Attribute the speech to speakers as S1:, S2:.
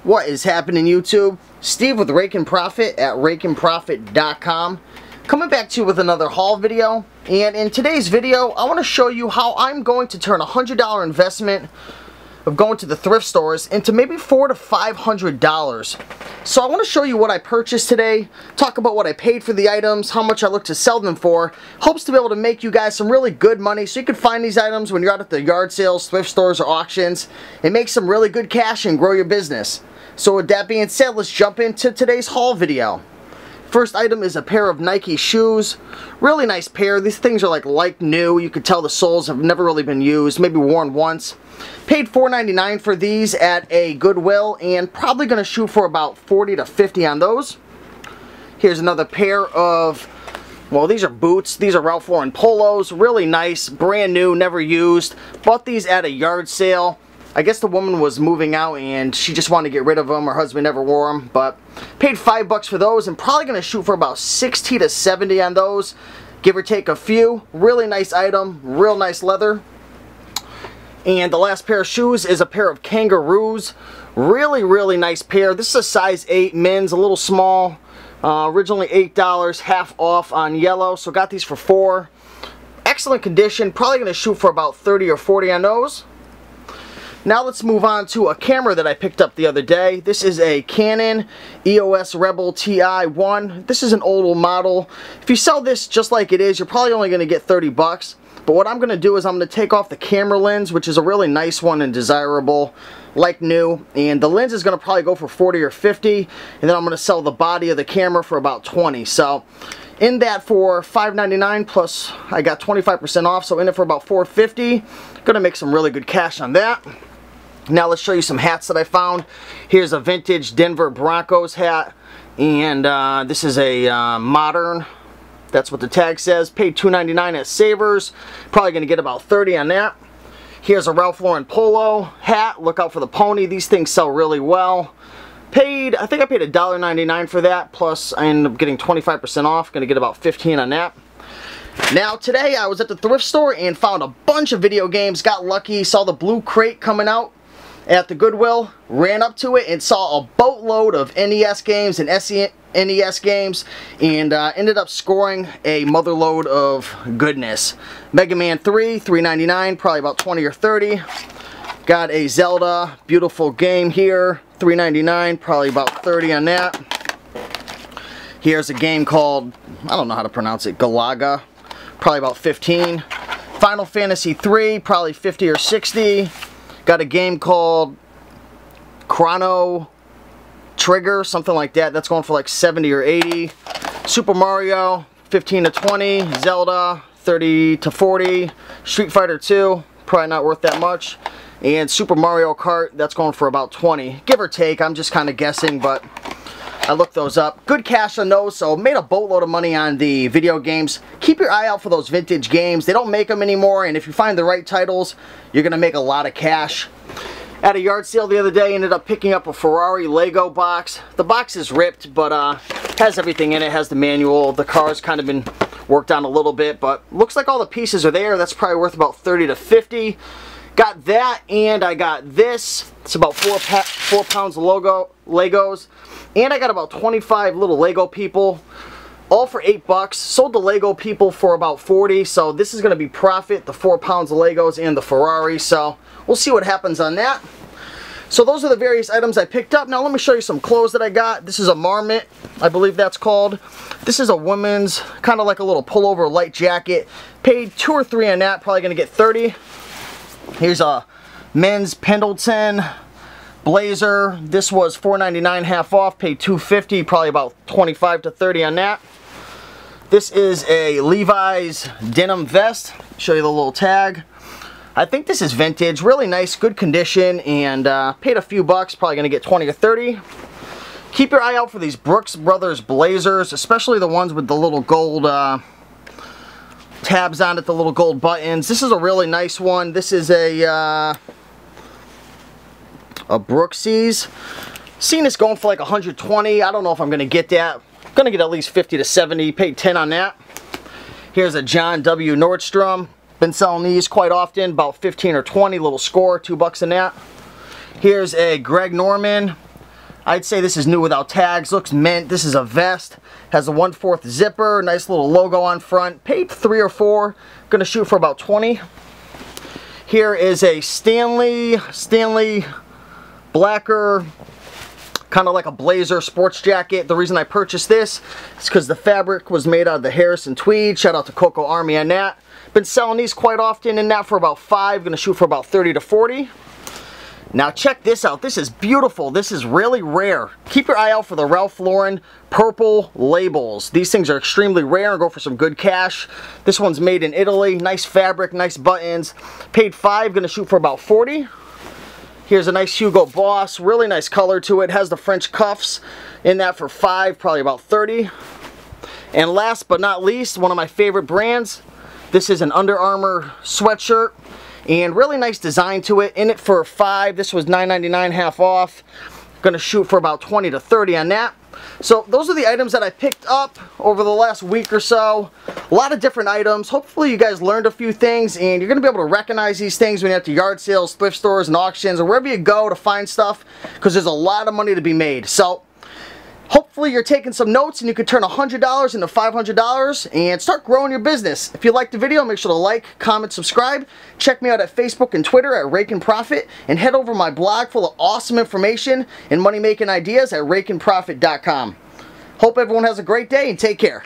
S1: What is happening, YouTube? Steve with Rake and Profit at rakeandprofit.com, coming back to you with another haul video. And in today's video, I want to show you how I'm going to turn a $100 investment of going to the thrift stores into maybe $400 to $500. So I want to show you what I purchased today, talk about what I paid for the items, how much I look to sell them for. Hopes to be able to make you guys some really good money so you can find these items when you're out at the yard sales, thrift stores, or auctions and make some really good cash and grow your business. So with that being said, let's jump into today's haul video. First item is a pair of Nike shoes. Really nice pair. These things are like new. You could tell the soles have never really been used, maybe worn once. Paid $4.99 for these at a Goodwill and probably going to shoot for about $40 to $50 on those. Here's another pair of, well, these are boots. These are Ralph Lauren polos. Really nice, brand new, never used. Bought these at a yard sale. I guess the woman was moving out and she just wanted to get rid of them. Her husband never wore them, but paid $5 for those and probably going to shoot for about $60 to $70 on those, give or take a few. Really nice item, real nice leather. And the last pair of shoes is a pair of Kangaroos. Really nice pair. This is a size 8 men's, a little small. Originally $8, half off on yellow, so got these for $4. Excellent condition, probably going to shoot for about $30 or $40 on those. Now let's move on to a camera that I picked up the other day. This is a Canon EOS Rebel Ti1. This is an old model. If you sell this just like it is, you're probably only going to get 30 bucks. But what I'm going to do is I'm going to take off the camera lens, which is a really nice one and desirable, like new. And the lens is going to probably go for 40 or 50. And then I'm going to sell the body of the camera for about 20. So in that for $5.99 plus I got 25% off. So in it for about $4.50. Going to make some really good cash on that. Now let's show you some hats that I found. Here's a vintage Denver Broncos hat, and this is a modern. That's what the tag says. Paid $2.99 at Savers. Probably going to get about $30 on that. Here's a Ralph Lauren polo hat. Look out for the pony. These things sell really well. I think I paid $1.99 for that, plus I ended up getting 25% off. Going to get about $15 on that. Now today I was at the thrift store and found a bunch of video games. Got lucky, saw the blue crate coming out at the Goodwill, ran up to it and saw a boatload of NES games and SNES games, and ended up scoring a motherload of goodness. Mega Man 3, $3.99, probably about 20 or 30. Got a Zelda, beautiful game here, $3.99, probably about 30 on that. Here's a game called, I don't know how to pronounce it, Galaga, probably about 15. Final Fantasy 3, probably 50 or 60. Got a game called Chrono Trigger, something like that. That's going for like 70 or 80. Super Mario, 15 to 20. Zelda, 30 to 40. Street Fighter 2, probably not worth that much. And Super Mario Kart, that's going for about 20. Give or take, I'm just kind of guessing, but I looked those up. Good cash on those, so made a boatload of money on the video games. Keep your eye out for those vintage games. They don't make them anymore, and if you find the right titles, you're going to make a lot of cash. At a yard sale the other day, ended up picking up a Ferrari Lego box. The box is ripped, but has everything in it. Has the manual. The car's kind of been worked on a little bit, but looks like all the pieces are there. That's probably worth about 30 to 50. Got that, and I got this. It's about 4 pounds of Legos. And I got about 25 little Lego people, all for $8. Sold the Lego people for about 40, so this is going to be profit, the 4 pounds of Legos and the Ferrari, so we'll see what happens on that. So those are the various items I picked up. Now let me show you some clothes that I got. This is a Marmot, I believe that's called. This is a woman's, kind of like a little pullover light jacket. Paid $2 or $3 on that, probably going to get 30. Here's a men's Pendleton blazer. This was $4.99 half off, paid $2.50, probably about 25 to 30 on that. This is a Levi's denim vest. Show you the little tag. I think this is vintage, really nice, good condition, and paid a few bucks, probably gonna get 20 or 30. Keep your eye out for these Brooks Brothers blazers, especially the ones with the little gold tabs on it, the little gold buttons. This is a really nice one. This is a Brooksies. Seen this going for like 120. I don't know if I'm gonna get that. I'm gonna get at least 50 to 70. Paid 10 on that. Here's a John W. Nordstrom. Been selling these quite often, about 15 or 20. Little score, $2 in that. Here's a Greg Norman I'd say this is new without tags. Looks mint. This is a vest. Has a 1/4 zipper. Nice little logo on front. Paid 3 or 4. Gonna shoot for about 20. Here is a Stanley Blacker, kind of like a blazer sports jacket. The reason I purchased this is because the fabric was made out of the Harrison tweed. Shout out to Coco Army on that. Been selling these quite often in that for about 5. Gonna shoot for about 30 to 40. Now check this out. This is beautiful. This is really rare. Keep your eye out for the Ralph Lauren purple labels. These things are extremely rare and go for some good cash. This one's made in Italy. Nice fabric, nice buttons. Paid 5, gonna shoot for about 40. Here's a nice Hugo Boss. Really nice color to it. Has the French cuffs in that for 5, probably about 30. And last but not least, one of my favorite brands. This is an Under Armour sweatshirt. And really nice design to it. In it for 5. This was $9.99, half off. Gonna shoot for about 20 to 30 on that. So those are the items that I picked up over the last week or so. A lot of different items. Hopefully you guys learned a few things, and you're gonna be able to recognize these things when you're at the yard sales, thrift stores, and auctions, or wherever you go to find stuff, because there's a lot of money to be made. So hopefully you're taking some notes and you can turn $100 into $500 and start growing your business. If you liked the video, make sure to like, comment, subscribe. Check me out at Facebook and Twitter at Rake and Profit, and head over to my blog full of awesome information and money-making ideas at rakeandprofit.com. Hope everyone has a great day and take care.